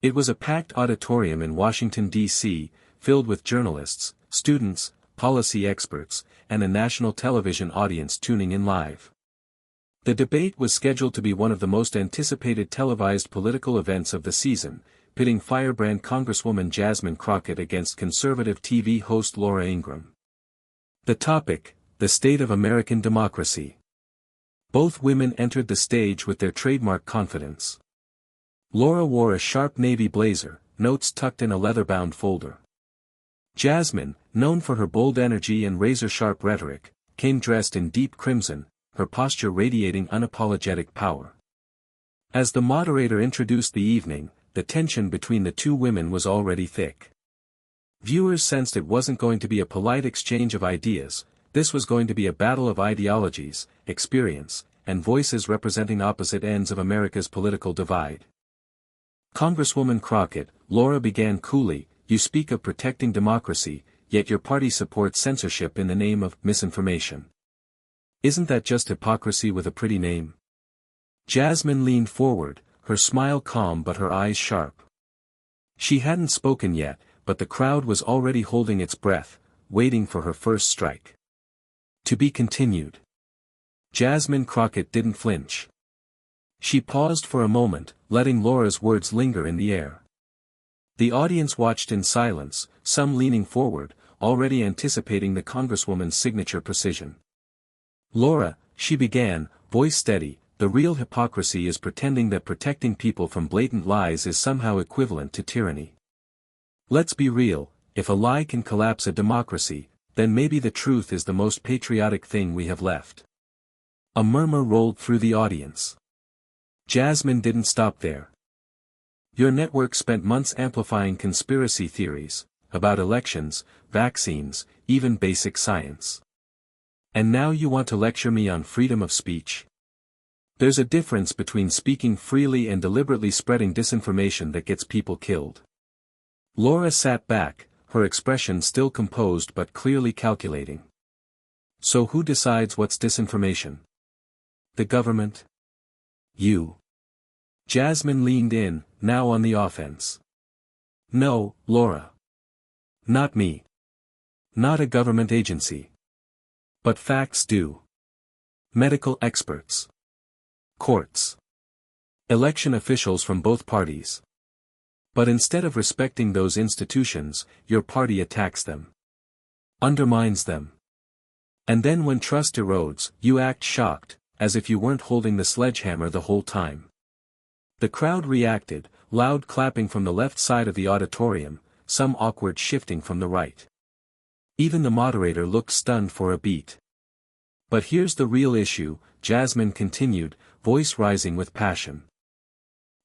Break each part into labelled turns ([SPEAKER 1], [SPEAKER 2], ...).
[SPEAKER 1] It was a packed auditorium in Washington, D.C., filled with journalists, students, policy experts, and a national television audience tuning in live. The debate was scheduled to be one of the most anticipated televised political events of the season, pitting firebrand Congresswoman Jasmine Crockett against conservative TV host Laura Ingraham. The topic: the state of American democracy. Both women entered the stage with their trademark confidence. Laura wore a sharp navy blazer, notes tucked in a leather-bound folder. Jasmine, known for her bold energy and razor-sharp rhetoric, came dressed in deep crimson, her posture radiating unapologetic power. As the moderator introduced the evening, the tension between the two women was already thick. Viewers sensed it wasn't going to be a polite exchange of ideas, this was going to be a battle of ideologies, experience, and voices representing opposite ends of America's political divide. Congresswoman Crockett, Laura began coolly, "You speak of protecting democracy, yet your party supports censorship in the name of misinformation. Isn't that just hypocrisy with a pretty name?" Jasmine leaned forward, her smile calm but her eyes sharp. She hadn't spoken yet, but the crowd was already holding its breath, waiting for her first strike. To be continued. Jasmine Crockett didn't flinch. She paused for a moment, letting Laura's words linger in the air. The audience watched in silence, some leaning forward, already anticipating the Congresswoman's signature precision. "Laura," she began, voice steady, "the real hypocrisy is pretending that protecting people from blatant lies is somehow equivalent to tyranny. Let's be real, if a lie can collapse a democracy, then maybe the truth is the most patriotic thing we have left." A murmur rolled through the audience. Jasmine didn't stop there. "Your network spent months amplifying conspiracy theories, about elections, vaccines, even basic science. And now you want to lecture me on freedom of speech? There's a difference between speaking freely and deliberately spreading disinformation that gets people killed." Laura sat back, her expression still composed but clearly calculating. "So who decides what's disinformation? The government? You?" Jasmine leaned in, now on the offense. "No, Laura. Not me. Not a government agency. But facts do. Medical experts. Courts. Election officials from both parties. But instead of respecting those institutions, your party attacks them. Undermines them. And then when trust erodes, you act shocked, as if you weren't holding the sledgehammer the whole time." The crowd reacted, loud clapping from the left side of the auditorium, some awkward shifting from the right. Even the moderator looked stunned for a beat. "But here's the real issue," Jasmine continued, voice rising with passion.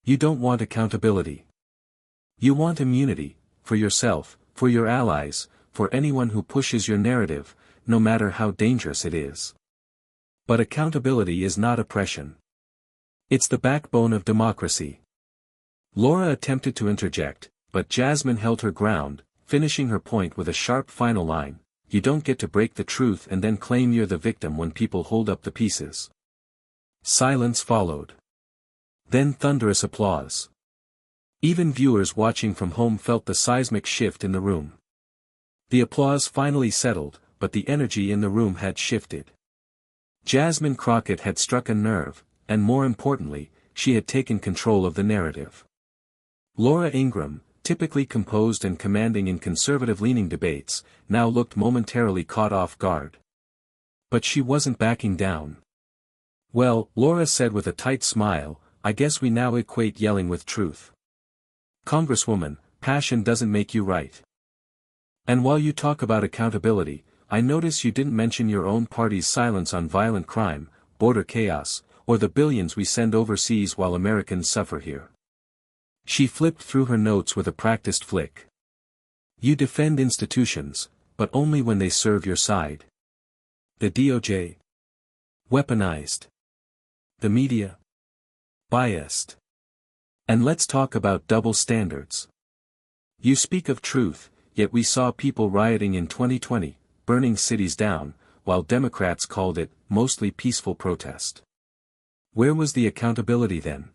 [SPEAKER 1] "You don't want accountability. You want immunity, for yourself, for your allies, for anyone who pushes your narrative, no matter how dangerous it is. But accountability is not oppression. It's the backbone of democracy." Laura attempted to interject, but Jasmine held her ground, finishing her point with a sharp final line: "You don't get to break the truth and then claim you're the victim when people hold up the pieces." Silence followed. Then thunderous applause. Even viewers watching from home felt the seismic shift in the room. The applause finally settled, but the energy in the room had shifted. Jasmine Crockett had struck a nerve, and more importantly, she had taken control of the narrative. Laura Ingraham, typically composed and commanding in conservative-leaning debates, now looked momentarily caught off guard. But she wasn't backing down. "Well," Laura said with a tight smile, "I guess we now equate yelling with truth. Congresswoman, passion doesn't make you right. And while you talk about accountability, I notice you didn't mention your own party's silence on violent crime, border chaos, or the billions we send overseas while Americans suffer here." She flipped through her notes with a practiced flick. "You defend institutions, but only when they serve your side. The DOJ. Weaponized. The media. Biased. And let's talk about double standards. You speak of truth, yet we saw people rioting in 2020, burning cities down, while Democrats called it, mostly peaceful protest. Where was the accountability then?"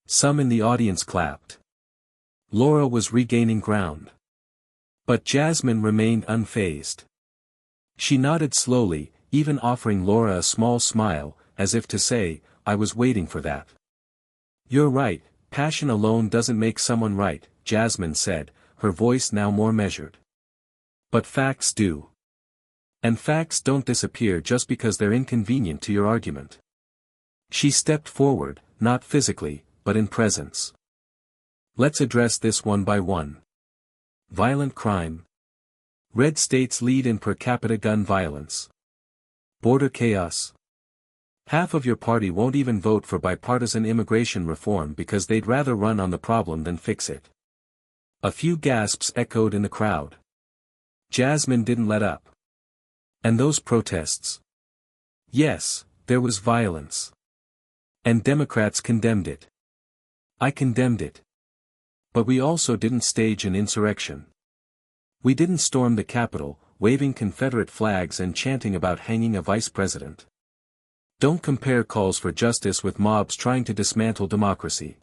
[SPEAKER 1] Some in the audience clapped. Laura was regaining ground. But Jasmine remained unfazed. She nodded slowly, even offering Laura a small smile, as if to say, "I was waiting for that." "You're right, passion alone doesn't make someone right," Jasmine said, her voice now more measured. "But facts do. And facts don't disappear just because they're inconvenient to your argument." She stepped forward, not physically, but in presence. "Let's address this one by one. Violent crime. Red states lead in per capita gun violence. Border chaos. Half of your party won't even vote for bipartisan immigration reform because they'd rather run on the problem than fix it." A few gasps echoed in the crowd. Jasmine didn't let up. "And those protests? Yes, there was violence. And Democrats condemned it. I condemned it. But we also didn't stage an insurrection. We didn't storm the Capitol, waving Confederate flags and chanting about hanging a vice president. Don't compare calls for justice with mobs trying to dismantle democracy."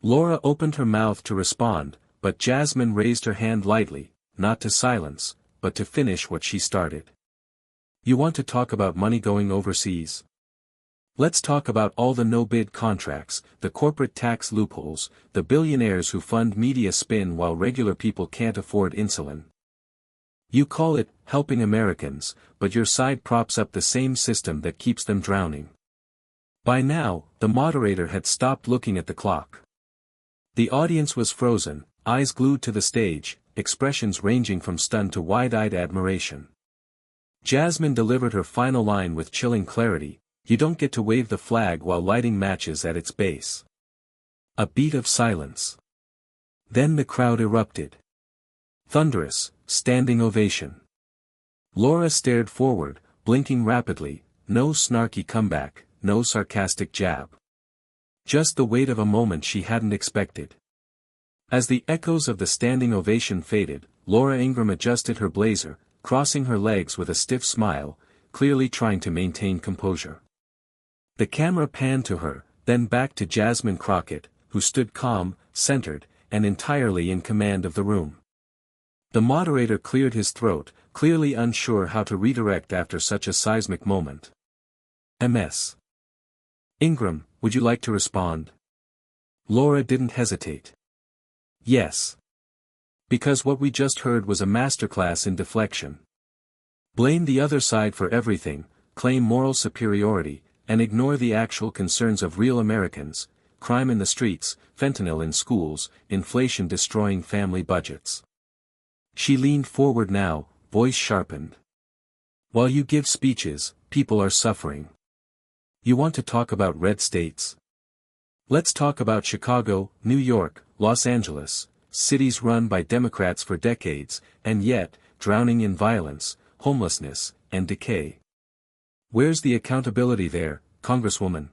[SPEAKER 1] Laura opened her mouth to respond, but Jasmine raised her hand lightly, not to silence, but to finish what she started. "You want to talk about money going overseas? Let's talk about all the no-bid contracts, the corporate tax loopholes, the billionaires who fund media spin while regular people can't afford insulin. You call it helping Americans, but your side props up the same system that keeps them drowning." By now, the moderator had stopped looking at the clock. The audience was frozen, eyes glued to the stage, expressions ranging from stunned to wide-eyed admiration. Jasmine delivered her final line with chilling clarity, "You don't get to wave the flag while lighting matches at its base." A beat of silence. Then the crowd erupted. Thunderous, standing ovation. Laura stared forward, blinking rapidly, no snarky comeback, no sarcastic jab. Just the weight of a moment she hadn't expected. As the echoes of the standing ovation faded, Laura Ingraham adjusted her blazer, crossing her legs with a stiff smile, clearly trying to maintain composure. The camera panned to her, then back to Jasmine Crockett, who stood calm, centered, and entirely in command of the room. The moderator cleared his throat, clearly unsure how to redirect after such a seismic moment. "Ms. Ingraham, would you like to respond?" Laura didn't hesitate. "Yes. Because what we just heard was a masterclass in deflection. Blame the other side for everything, claim moral superiority, and ignore the actual concerns of real Americans: crime in the streets, fentanyl in schools, inflation destroying family budgets." She leaned forward now, voice sharpened. "While you give speeches, people are suffering. You want to talk about red states? Let's talk about Chicago, New York, Los Angeles, cities run by Democrats for decades, and yet, drowning in violence, homelessness, and decay. Where's the accountability there, Congresswoman?"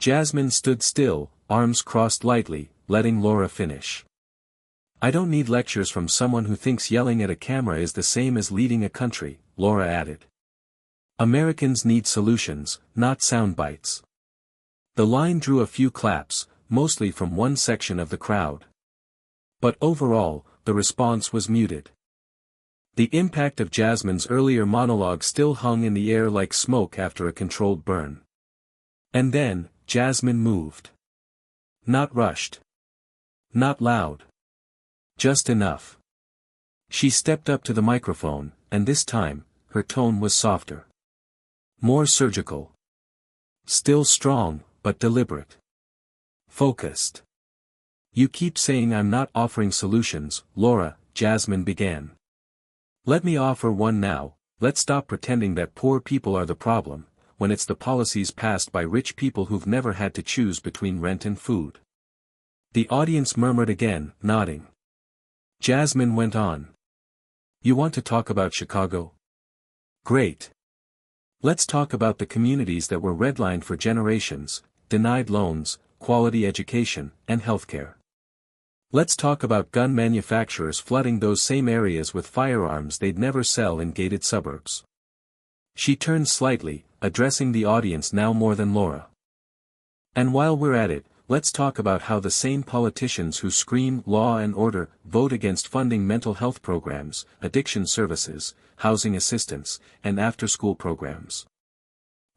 [SPEAKER 1] Jasmine stood still, arms crossed lightly, letting Laura finish. "I don't need lectures from someone who thinks yelling at a camera is the same as leading a country," Laura added. "Americans need solutions, not sound bites." The line drew a few claps, mostly from one section of the crowd. But overall, the response was muted. The impact of Jasmine's earlier monologue still hung in the air like smoke after a controlled burn. And then, Jasmine moved. Not rushed. Not loud. Just enough. She stepped up to the microphone, and this time, her tone was softer. More surgical. Still strong, but deliberate. Focused. "You keep saying I'm not offering solutions, Laura," Jasmine began. "Let me offer one now. Let's stop pretending that poor people are the problem, when it's the policies passed by rich people who've never had to choose between rent and food." The audience murmured again, nodding. Jasmine went on. "You want to talk about Chicago? Great. Let's talk about the communities that were redlined for generations, denied loans, quality education, and healthcare. Let's talk about gun manufacturers flooding those same areas with firearms they'd never sell in gated suburbs." She turned slightly, addressing the audience now more than Laura. "And while we're at it, let's talk about how the same politicians who scream law and order vote against funding mental health programs, addiction services, housing assistance, and after-school programs.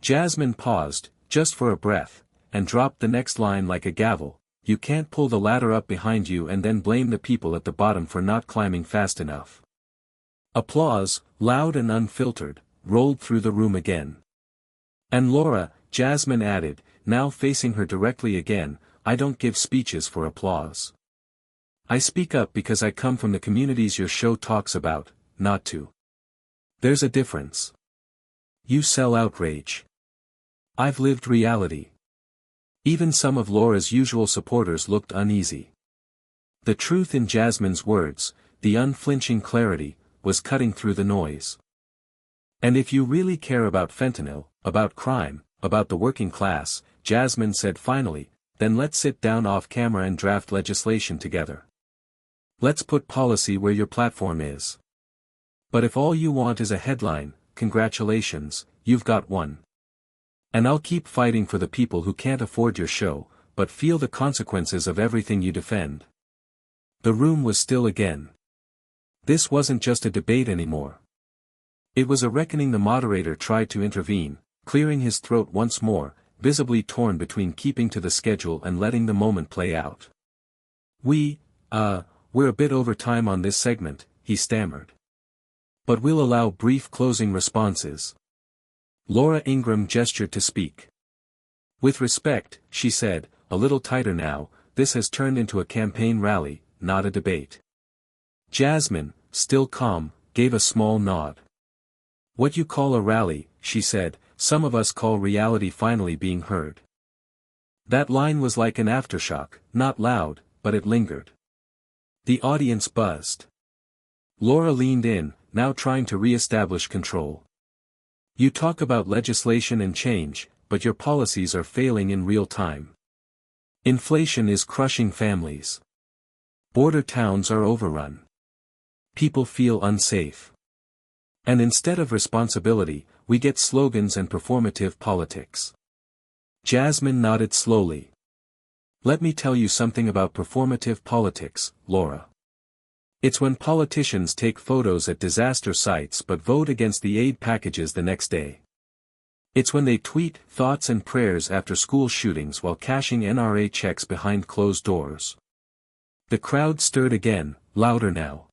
[SPEAKER 1] Jasmine paused, just for a breath, and dropped the next line like a gavel. You can't pull the ladder up behind you and then blame the people at the bottom for not climbing fast enough. Applause, loud and unfiltered, rolled through the room again. And Laura, Jasmine added, now facing her directly again, I don't give speeches for applause. I speak up because I come from the communities your show talks about, not to. There's a difference. You sell outrage. I've lived reality. Even some of Laura's usual supporters looked uneasy. The truth in Jasmine's words, the unflinching clarity, was cutting through the noise. And if you really care about fentanyl, about crime, about the working class, Jasmine said finally, then let's sit down off camera and draft legislation together. Let's put policy where your platform is. But if all you want is a headline, congratulations, you've got one. And I'll keep fighting for the people who can't afford your show, but feel the consequences of everything you defend. The room was still again. This wasn't just a debate anymore. It was a reckoning. The moderator tried to intervene, clearing his throat once more, visibly torn between keeping to the schedule and letting the moment play out. We're a bit over time on this segment, he stammered. But we'll allow brief closing responses. Laura Ingraham gestured to speak. With respect, she said, a little tighter now, this has turned into a campaign rally, not a debate. Jasmine, still calm, gave a small nod. What you call a rally, she said, some of us call reality finally being heard. That line was like an aftershock, not loud, but it lingered. The audience buzzed. Laura leaned in, now trying to re-establish control. You talk about legislation and change, but your policies are failing in real time. Inflation is crushing families. Border towns are overrun. People feel unsafe. And instead of responsibility, we get slogans and performative politics. Jasmine nodded slowly. Let me tell you something about performative politics, Laura. It's when politicians take photos at disaster sites but vote against the aid packages the next day. It's when they tweet thoughts and prayers after school shootings while cashing NRA checks behind closed doors. The crowd stirred again, louder now.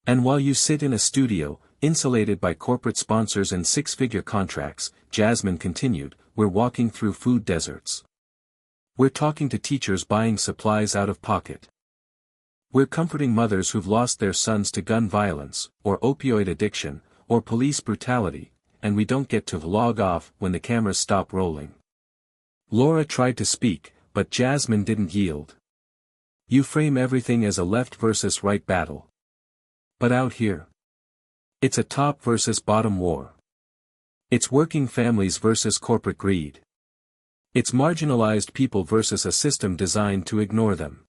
[SPEAKER 1] And while you sit in a studio, insulated by corporate sponsors and six-figure contracts, Jasmine continued, we're walking through food deserts. We're talking to teachers buying supplies out of pocket. We're comforting mothers who've lost their sons to gun violence, or opioid addiction, or police brutality, and we don't get to log off when the cameras stop rolling. Laura tried to speak, but Jasmine didn't yield. You frame everything as a left versus right battle. But out here, it's a top versus bottom war. It's working families versus corporate greed. It's marginalized people versus a system designed to ignore them.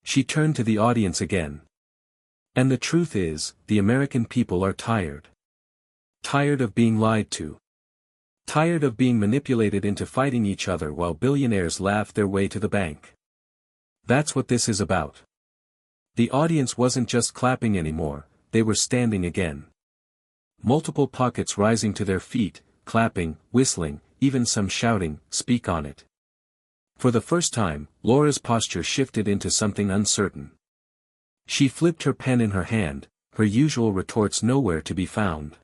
[SPEAKER 1] She turned to the audience again. And the truth is, the American people are tired. Tired of being lied to. Tired of being manipulated into fighting each other while billionaires laugh their way to the bank. That's what this is about. The audience wasn't just clapping anymore, they were standing again. Multiple pockets rising to their feet, clapping, whistling, even some shouting, speak on it. For the first time, Laura's posture shifted into something uncertain. She flipped her pen in her hand, her usual retorts nowhere to be found.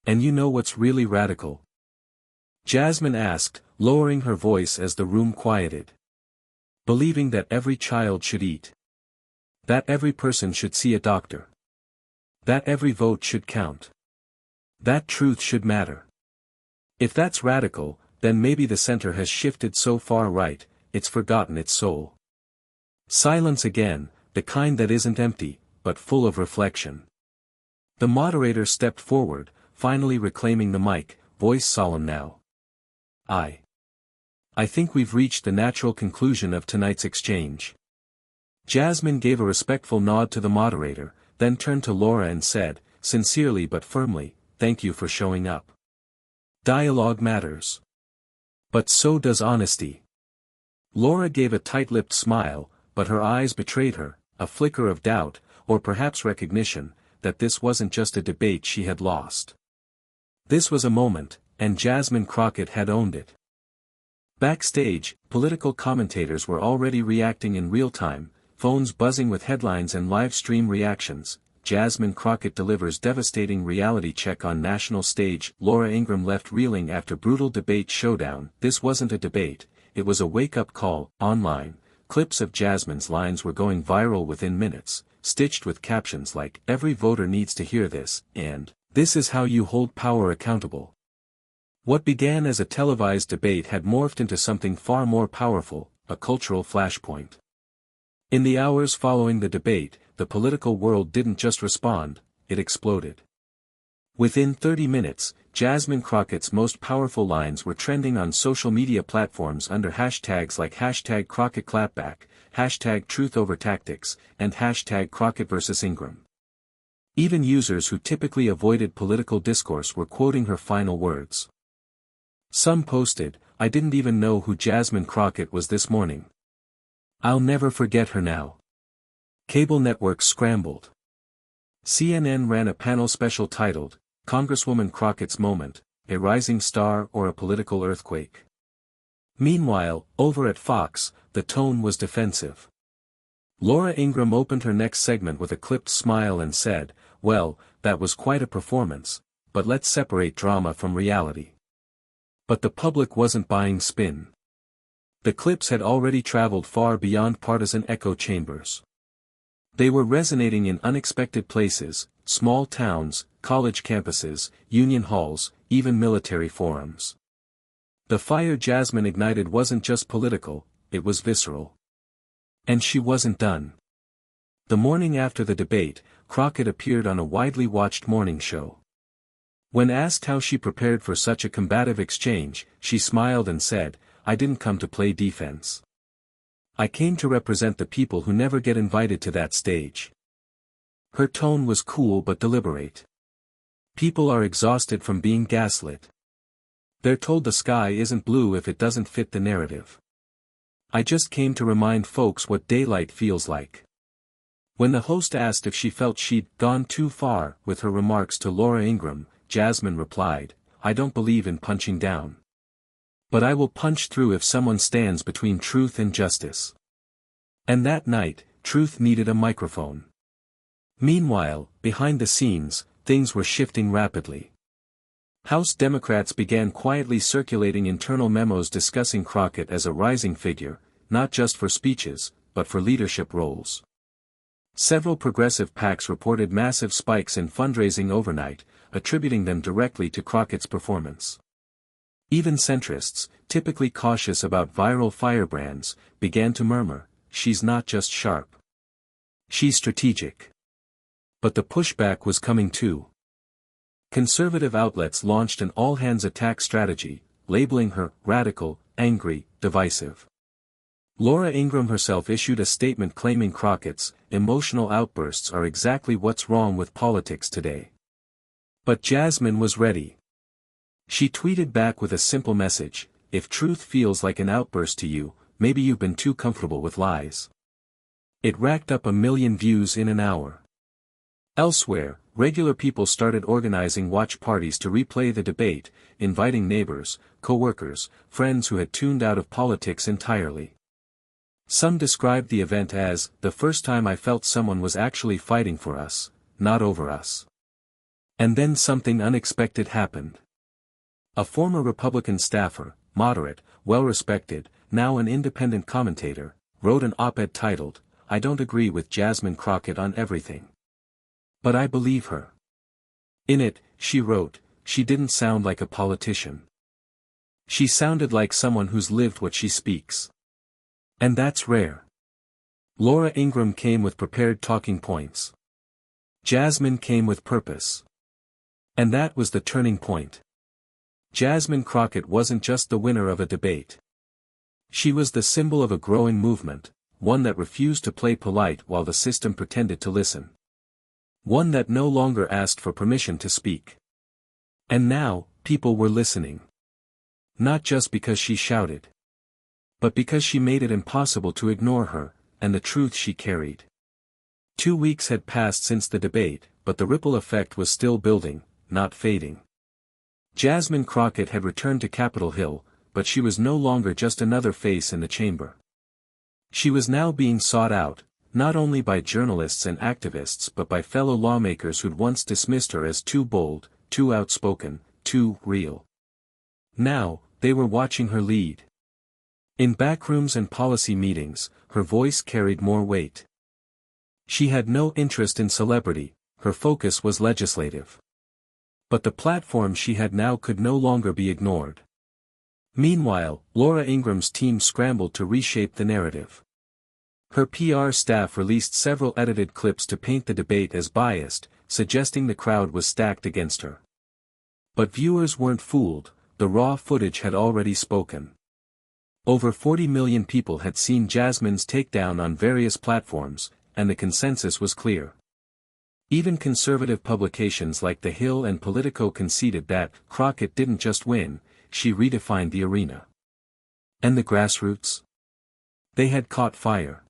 [SPEAKER 1] And you know what's really radical? Jasmine asked, lowering her voice as the room quieted. Believing that every child should eat. That every person should see a doctor. That every vote should count. That truth should matter. If that's radical, then maybe the center has shifted so far right, it's forgotten its soul. Silence again, the kind that isn't empty, but full of reflection. The moderator stepped forward, finally reclaiming the mic, voice solemn now. I think we've reached the natural conclusion of tonight's exchange. Jasmine gave a respectful nod to the moderator, then turned to Laura and said, sincerely but firmly, thank you for showing up. Dialogue matters. But so does honesty. Laura gave a tight-lipped smile, but her eyes betrayed her, a flicker of doubt, or perhaps recognition, that this wasn't just a debate she had lost. This was a moment, and Jasmine Crockett had owned it. Backstage, political commentators were already reacting in real time, phones buzzing with headlines and live stream reactions. Jasmine Crockett delivers devastating reality check on national stage. Laura Ingraham left reeling after brutal debate showdown. This wasn't a debate, it was a wake-up call. Online, clips of Jasmine's lines were going viral within minutes, stitched with captions like, "Every voter needs to hear this," and, "This is how you hold power accountable." What began as a televised debate had morphed into something far more powerful, a cultural flashpoint. In the hours following the debate, the political world didn't just respond, it exploded. Within 30 minutes, Jasmine Crockett's most powerful lines were trending on social media platforms under hashtags like #CrockettClapback, #TruthOverTactics, and #Crockett vs. Ingraham. Even users who typically avoided political discourse were quoting her final words. Some posted, "I didn't even know who Jasmine Crockett was this morning. I'll never forget her now." Cable networks scrambled. CNN ran a panel special titled, "Congresswoman Crockett's Moment, a Rising Star or a Political Earthquake?" Meanwhile, over at Fox, the tone was defensive. Laura Ingraham opened her next segment with a clipped smile and said, "Well, that was quite a performance, but let's separate drama from reality." But the public wasn't buying spin. The clips had already traveled far beyond partisan echo chambers. They were resonating in unexpected places, small towns, college campuses, union halls, even military forums. The fire Jasmine ignited wasn't just political, it was visceral. And she wasn't done. The morning after the debate, Crockett appeared on a widely watched morning show. When asked how she prepared for such a combative exchange, she smiled and said, "I didn't come to play defense. I came to represent the people who never get invited to that stage." Her tone was cool but deliberate. People are exhausted from being gaslit. They're told the sky isn't blue if it doesn't fit the narrative. I just came to remind folks what daylight feels like. When the host asked if she felt she'd gone too far with her remarks to Laura Ingraham, Jasmine replied, "I don't believe in punching down. But I will punch through if someone stands between truth and justice." And that night, truth needed a microphone. Meanwhile, behind the scenes, things were shifting rapidly. House Democrats began quietly circulating internal memos discussing Crockett as a rising figure, not just for speeches, but for leadership roles. Several progressive PACs reported massive spikes in fundraising overnight, attributing them directly to Crockett's performance. Even centrists, typically cautious about viral firebrands, began to murmur, "She's not just sharp. She's strategic." But the pushback was coming too. Conservative outlets launched an all-hands attack strategy, labeling her radical, angry, divisive. Laura Ingraham herself issued a statement claiming Crockett's emotional outbursts are exactly what's wrong with politics today. But Jasmine was ready. She tweeted back with a simple message, "If truth feels like an outburst to you, maybe you've been too comfortable with lies." It racked up 1 million views in an hour. Elsewhere, regular people started organizing watch parties to replay the debate, inviting neighbors, co-workers, friends who had tuned out of politics entirely. Some described the event as, "the first time I felt someone was actually fighting for us, not over us." And then something unexpected happened. A former Republican staffer, moderate, well-respected, now an independent commentator, wrote an op-ed titled, "I don't agree with Jasmine Crockett on everything. But I believe her." In it, she wrote, "She didn't sound like a politician. She sounded like someone who's lived what she speaks. And that's rare." Laura Ingraham came with prepared talking points. Jasmine came with purpose. And that was the turning point. Jasmine Crockett wasn't just the winner of a debate. She was the symbol of a growing movement, one that refused to play polite while the system pretended to listen. One that no longer asked for permission to speak. And now, people were listening. Not just because she shouted. but because she made it impossible to ignore her, and the truth she carried. 2 weeks had passed since the debate, but the ripple effect was still building, not fading. Jasmine Crockett had returned to Capitol Hill, but she was no longer just another face in the chamber. She was now being sought out, not only by journalists and activists but by fellow lawmakers who'd once dismissed her as too bold, too outspoken, too real. Now, they were watching her lead. In backrooms and policy meetings, her voice carried more weight. She had no interest in celebrity, her focus was legislative. But the platform she had now could no longer be ignored. Meanwhile, Laura Ingraham's team scrambled to reshape the narrative. Her PR staff released several edited clips to paint the debate as biased, suggesting the crowd was stacked against her. But viewers weren't fooled, the raw footage had already spoken. Over 40 million people had seen Jasmine's takedown on various platforms, and the consensus was clear. Even conservative publications like The Hill and Politico conceded that Crockett didn't just win, she redefined the arena. And the grassroots? They had caught fire.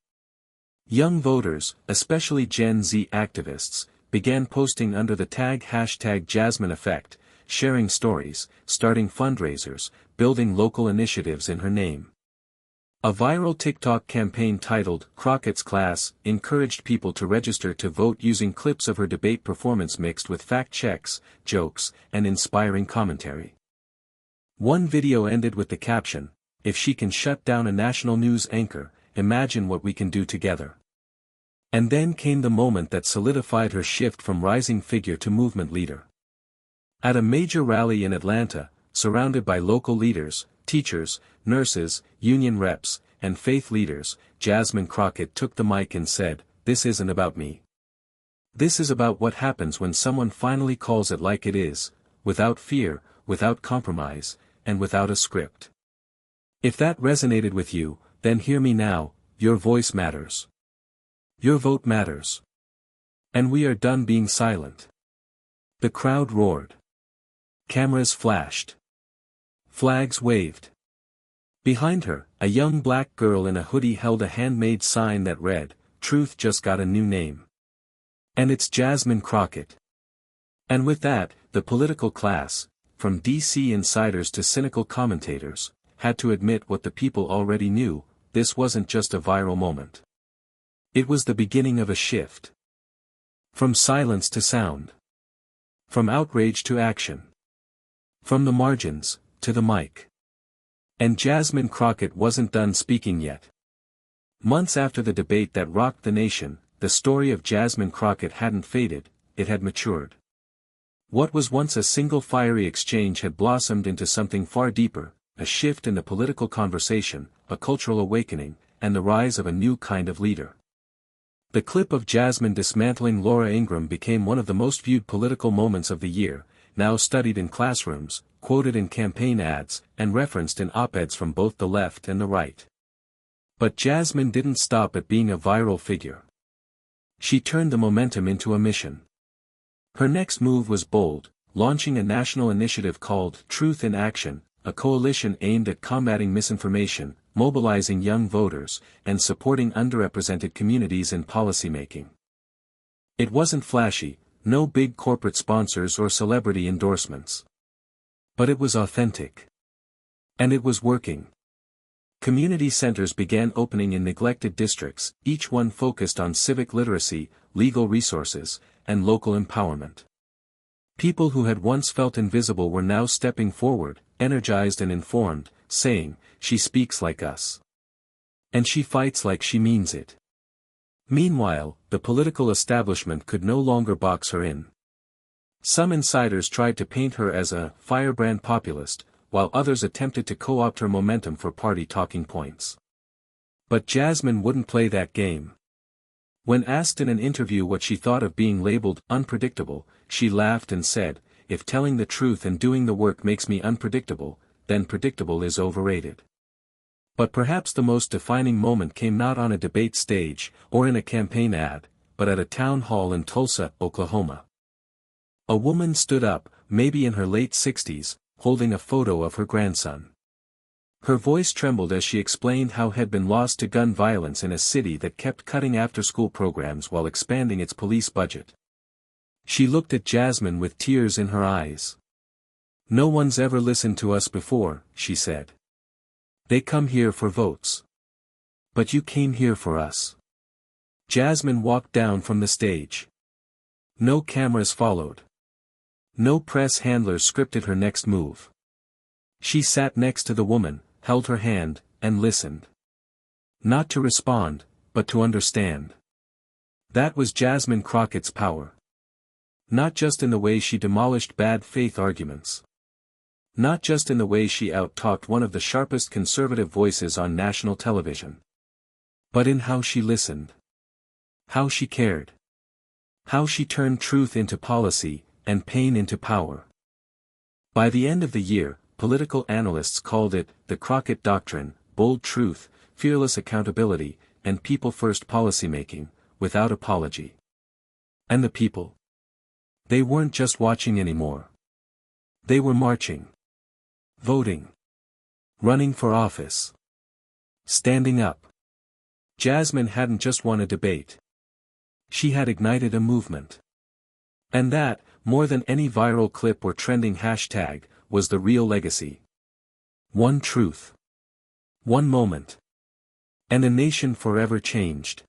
[SPEAKER 1] Young voters, especially Gen Z activists, began posting under the tag #JasmineEffect, sharing stories, starting fundraisers, building local initiatives in her name. A viral TikTok campaign titled Crockett's Class encouraged people to register to vote using clips of her debate performance mixed with fact checks, jokes, and inspiring commentary. One video ended with the caption, "If she can shut down a national news anchor, imagine what we can do together." And then came the moment that solidified her shift from rising figure to movement leader. At a major rally in Atlanta, surrounded by local leaders, teachers, nurses, union reps, and faith leaders, Jasmine Crockett took the mic and said, "This isn't about me. This is about what happens when someone finally calls it like it is, without fear, without compromise, and without a script. If that resonated with you, then hear me now, your voice matters. Your vote matters. And we are done being silent." The crowd roared. Cameras flashed. Flags waved. Behind her, a young black girl in a hoodie held a handmade sign that read, "Truth just got a new name. And it's Jasmine Crockett." And with that, the political class, from DC insiders to cynical commentators, had to admit what the people already knew: this wasn't just a viral moment. It was the beginning of a shift. From silence to sound. From outrage to action. From the margins, to the mic. And Jasmine Crockett wasn't done speaking yet. Months after the debate that rocked the nation, the story of Jasmine Crockett hadn't faded, it had matured. What was once a single fiery exchange had blossomed into something far deeper, a shift in the political conversation, a cultural awakening, and the rise of a new kind of leader. The clip of Jasmine dismantling Laura Ingraham became one of the most viewed political moments of the year, now studied in classrooms, quoted in campaign ads, and referenced in op-eds from both the left and the right. But Jasmine didn't stop at being a viral figure. She turned the momentum into a mission. Her next move was bold, launching a national initiative called Truth in Action, a coalition aimed at combating misinformation, mobilizing young voters, and supporting underrepresented communities in policymaking. It wasn't flashy, no big corporate sponsors or celebrity endorsements. But it was authentic. And it was working. Community centers began opening in neglected districts, each one focused on civic literacy, legal resources, and local empowerment. People who had once felt invisible were now stepping forward, energized and informed, saying, "She speaks like us. And she fights like she means it." Meanwhile, the political establishment could no longer box her in. Some insiders tried to paint her as a firebrand populist, while others attempted to co-opt her momentum for party talking points. But Jasmine wouldn't play that game. When asked in an interview what she thought of being labeled unpredictable, she laughed and said, "If telling the truth and doing the work makes me unpredictable, then predictable is overrated." But perhaps the most defining moment came not on a debate stage, or in a campaign ad, but at a town hall in Tulsa, Oklahoma. A woman stood up, maybe in her late 60s, holding a photo of her grandson. Her voice trembled as she explained how had been lost to gun violence in a city that kept cutting after-school programs while expanding its police budget. She looked at Jasmine with tears in her eyes. "No one's ever listened to us before," she said. "They come here for votes. But you came here for us." Jasmine walked down from the stage. No cameras followed. No press handlers scripted her next move. She sat next to the woman, held her hand, and listened. Not to respond, but to understand. That was Jasmine Crockett's power. Not just in the way she demolished bad faith arguments. Not just in the way she out-talked one of the sharpest conservative voices on national television. But in how she listened. How she cared. How she turned truth into policy, and pain into power. By the end of the year, political analysts called it the Crockett Doctrine: bold truth, fearless accountability, and people-first policymaking, without apology. And the people? They weren't just watching anymore. They were marching. Voting. Running for office. Standing up. Jasmine hadn't just won a debate. She had ignited a movement. And that, more than any viral clip or trending hashtag, was the real legacy. One truth. One moment. And a nation forever changed.